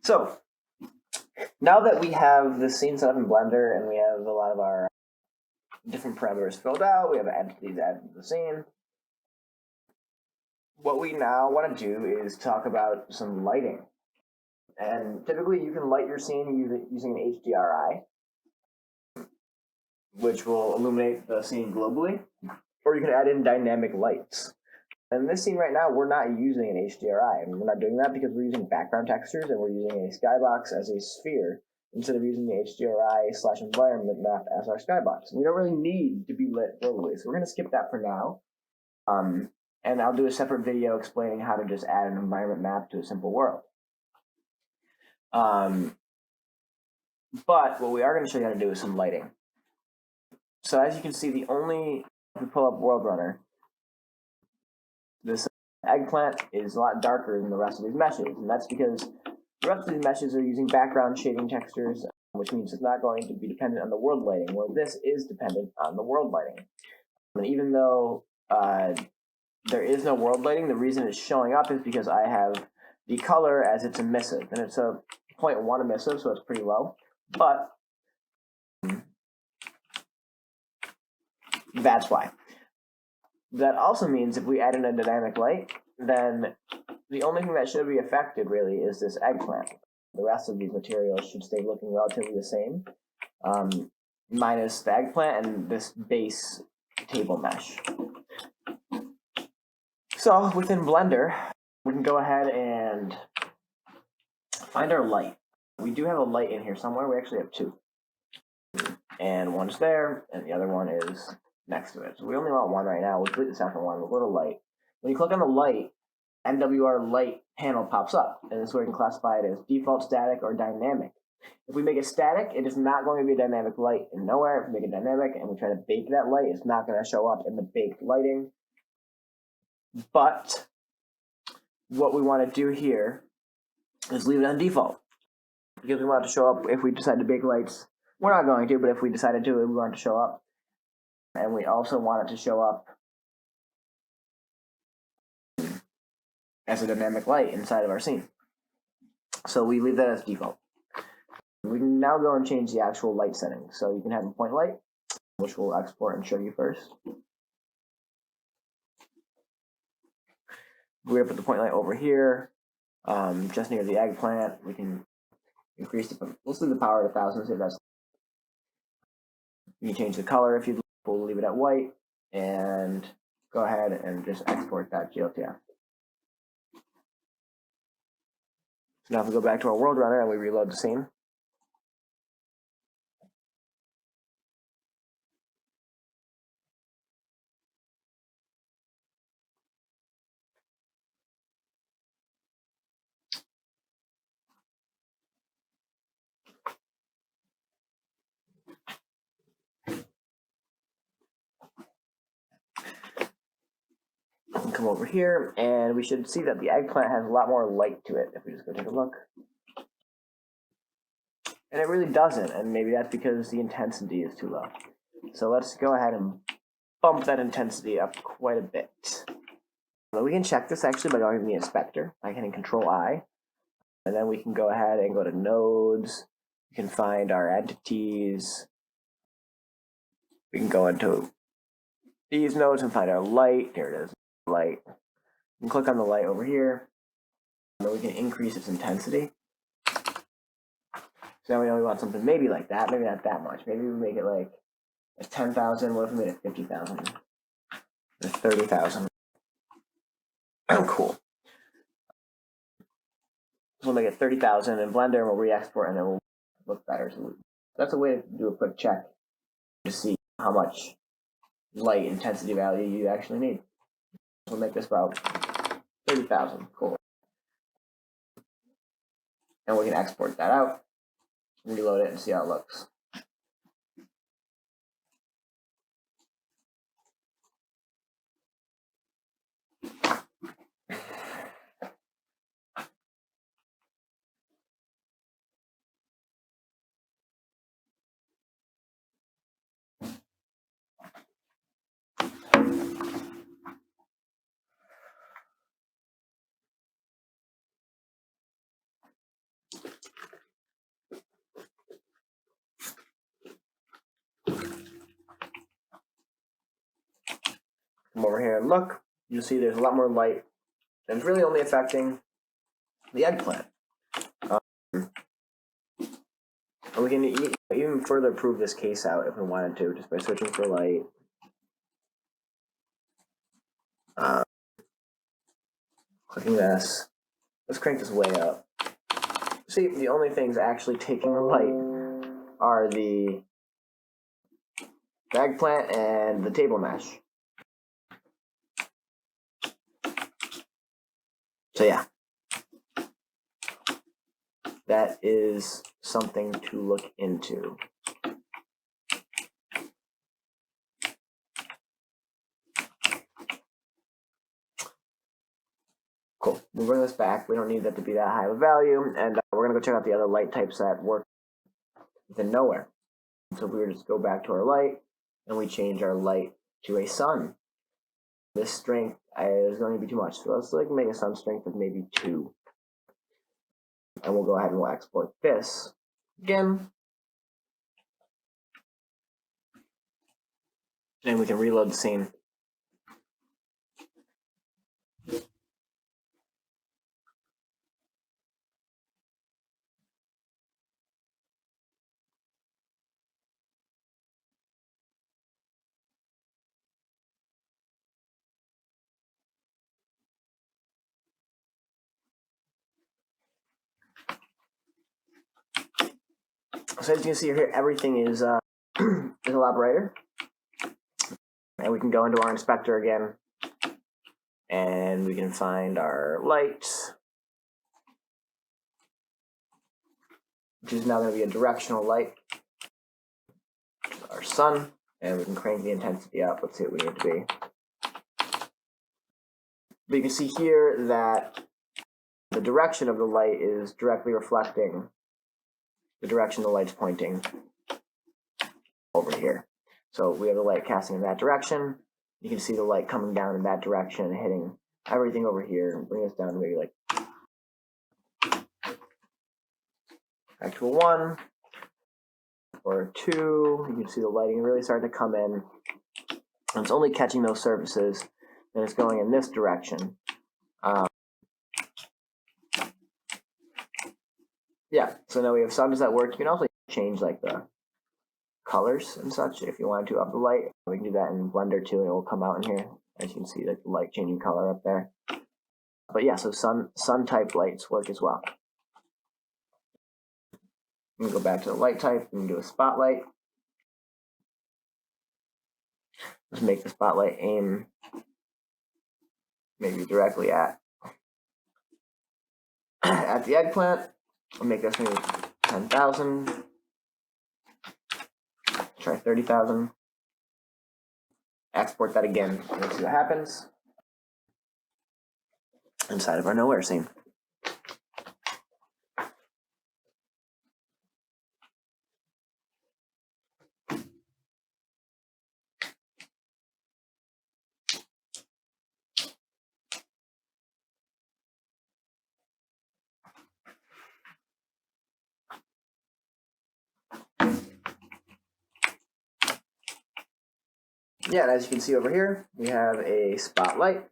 So now that we have the scene set up in Blender and we have a lot of our different parameters filled out, we have entities added to the scene, what we now want to do is talk about some lighting. And typically you can light your scene using an HDRI, which will illuminate the scene globally, or you can add in dynamic lights. In this scene right now, we're not using an HDRI. We're not doing that because we're using background textures and we're using a skybox as a sphere instead of using the HDRI/environment map as our skybox. We don't really need to be lit globally, so we're going to skip that for now. And I'll do a separate video explaining how to just add an environment map to a simple world. But what we are going to show you how to do is some lighting. So as you can see, if we pull up World Runner, this eggplant is a lot darker than the rest of these meshes, and that's because the rest of these meshes are using background shading textures, which means it's not going to be dependent on the world lighting, where this is dependent on the world lighting. And even though there is no world lighting, the reason it's showing up is because I have the color as its emissive, and it's a 0.1 emissive, so it's pretty low, but that's why. That also means if we add in a dynamic light, then the only thing that should be affected really is this eggplant. The rest of these materials should stay looking relatively the same, minus the eggplant and this base table mesh. So within Blender, we can go ahead and find our light. We do have a light in here somewhere. We actually have two. And one's there, and the other one is next to it. So we only want one right now. We'll delete the second one, a little light. When you click on the light, MWR light panel pops up, and this is where you can classify it as default, static, or dynamic. If we make it static, it is not going to be a dynamic light in nowhere. If we make it dynamic and we try to bake that light, it's not going to show up in the baked lighting. But what we want to do here is leave it on default, because we want it to show up if we decide to bake lights. We're not going to, but if we decided to, we want it to show up. And we also want it to show up as a dynamic light inside of our scene. So we leave that as default. We can now go and change the actual light settings. So you can have a point light, which we'll export and show you first. We're going to put the point light over here, just near the eggplant. We can increase the, let's leave the power at 1000, say that's. You can change the color if you'd like. We'll leave it at white, and go ahead and just export that GLTF. So now if we go back to our World Runner and we reload the scene, come over here, and we should see that the eggplant has a lot more light to it if we just go take a look. And it really doesn't, and maybe that's because the intensity is too low. So let's go ahead and bump that intensity up quite a bit. So we can check this actually by going to the inspector by hitting Control-I, and then we can go ahead and go to Nodes. We can find our entities. We can go into these nodes and find our light. Here it is. Light. You can click on the light over here, and then we can increase its intensity. So now we know we want something maybe like that, maybe not that much. Maybe we make it like a 10,000. What if we made it 50,000? Or 30,000? Oh, cool. So we'll make it 30,000 in Blender, and we'll re-export, and then we'll look better. So that's a way to do a quick check to see how much light intensity value you actually need. We'll make this about 30,000. Cool. And we can export that out, reload it, and see how it looks. Come over here and look. You'll see there's a lot more light, and it's really only affecting the eggplant. And we can even further prove this case out if we wanted to, just by searching for light. Clicking this. Let's crank this way up. See, the only things actually taking the light are the eggplant and the table mesh. So yeah, that is something to look into. Cool. We'll bring this back. We don't need that to be that high of a value, and we're going to go check out the other light types that work within nowhere. So we just go back to our light, and we change our light to a sun. This strength is going to be too much, so let's make a sun strength of maybe 2. And we'll go ahead and we'll export this again. And we can reload the scene. So as you can see here, everything is a operator. And we can go into our inspector again, and we can find our lights, which is now going to be a directional light. Our sun, and we can crank the intensity up. Let's see what we need it to be. But you can see here that the direction of the light is directly reflecting the direction the light's pointing over here. So we have the light casting in that direction. You can see the light coming down in that direction, hitting everything over here, and bring us down to maybe like back to a 1 or a 2. You can see the lighting really starting to come in. And it's only catching those surfaces, and it's going in this direction. Yeah, so now we have suns that work. You can also change like the colors and such if you wanted to of the light. We can do that in Blender too, and it will come out in here. As you can see, like the light changing color up there. But yeah, so sun type lights work as well. We can go back to the light type and do a spotlight. Just make the spotlight aim maybe directly at the eggplant. We'll make this maybe 10,000. Try 30,000. Export that again. Let's see what happens inside of our nowhere scene. Yeah, and as you can see over here, we have a spotlight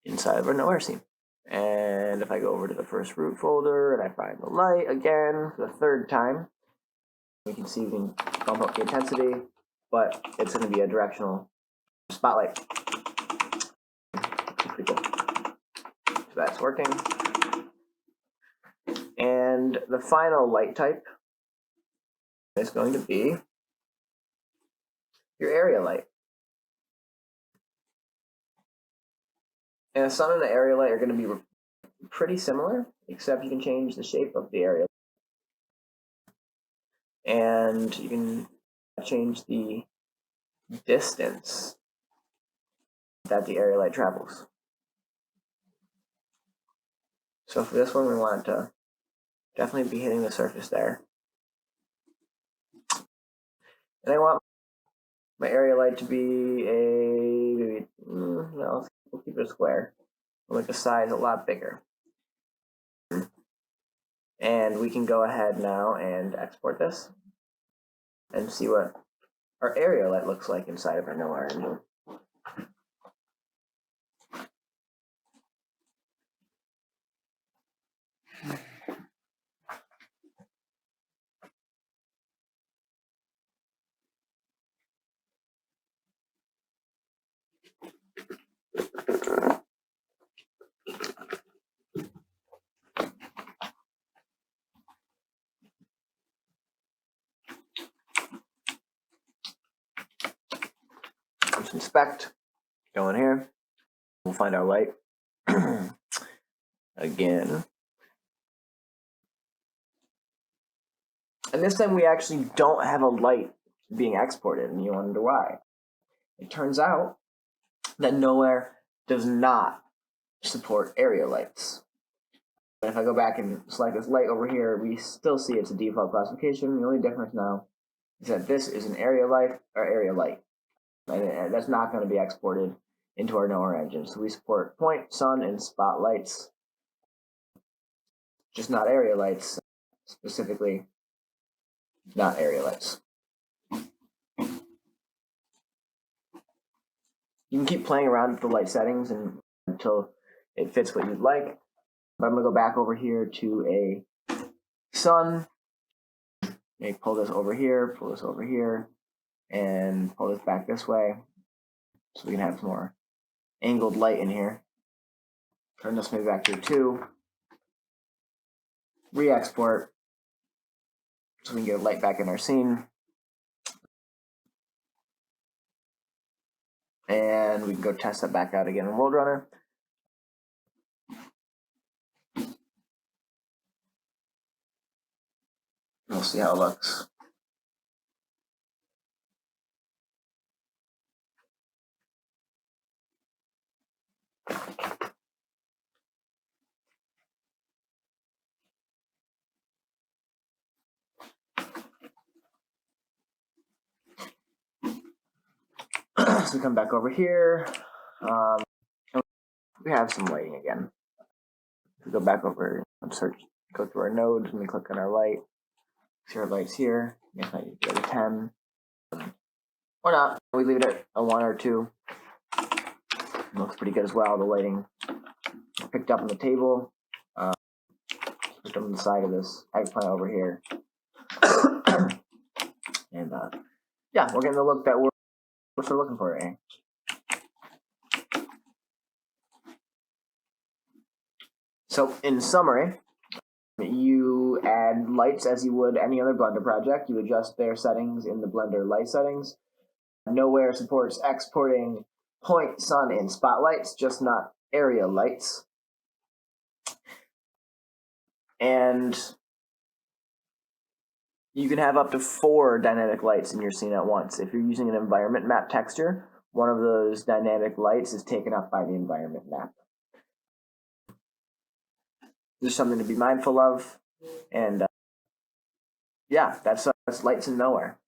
inside of our nowhere scene. And if I go over to the first root folder and I find the light again for the 3rd time, you can see we can bump up the intensity, but it's going to be a directional spotlight. Pretty cool. So that's working. And the final light type is going to be your area light. And a sun and an area light are going to be pretty similar, except you can change the shape of the area. And you can change the distance that the area light travels. So for this one, we want it to definitely be hitting the surface there. And I want my area light to be no, we'll keep it a square. We'll make the size a lot bigger. And we can go ahead now and export this and see what our area light looks like inside of our nowhere engine. Let's inspect. Go in here. We'll find our light. Again. And this time we actually don't have a light being exported, and you wonder why. It turns out that Nowhere does not support area lights. But if I go back and select this light over here, we still see it's a default classification. The only difference now is that this is an area light or area light. And that's not going to be exported into our Nowhere engine. So we support point, sun, and spot lights, just not area lights, specifically not area lights. You can keep playing around with the light settings until it fits what you'd like. But I'm going to go back over here to a sun. Maybe pull this over here, and pull this back this way so we can have some more angled light in here. Turn this maybe back to a 2. Re-export so we can get light back in our scene. And we can go test that back out again in World Runner. We'll see how it looks. So we come back over here. We have some lighting again. We go back over and search, go through our nodes, and we click on our light. See our lights here. If I need to go to 10. Or not. We leave it at a 1 or 2. It looks pretty good as well. The lighting picked up on the table. Just on the side of this eggplant over here. And yeah, we're getting the look that we're sort of looking for right here. So in summary, you add lights as you would any other Blender project. You adjust their settings in the Blender light settings. Nowhere supports exporting point, sun, and spotlights, just not area lights. And you can have up to 4 dynamic lights in your scene at once. If you're using an environment map texture, one of those dynamic lights is taken up by the environment map. There's something to be mindful of. And yeah, that's lights in Nowhere.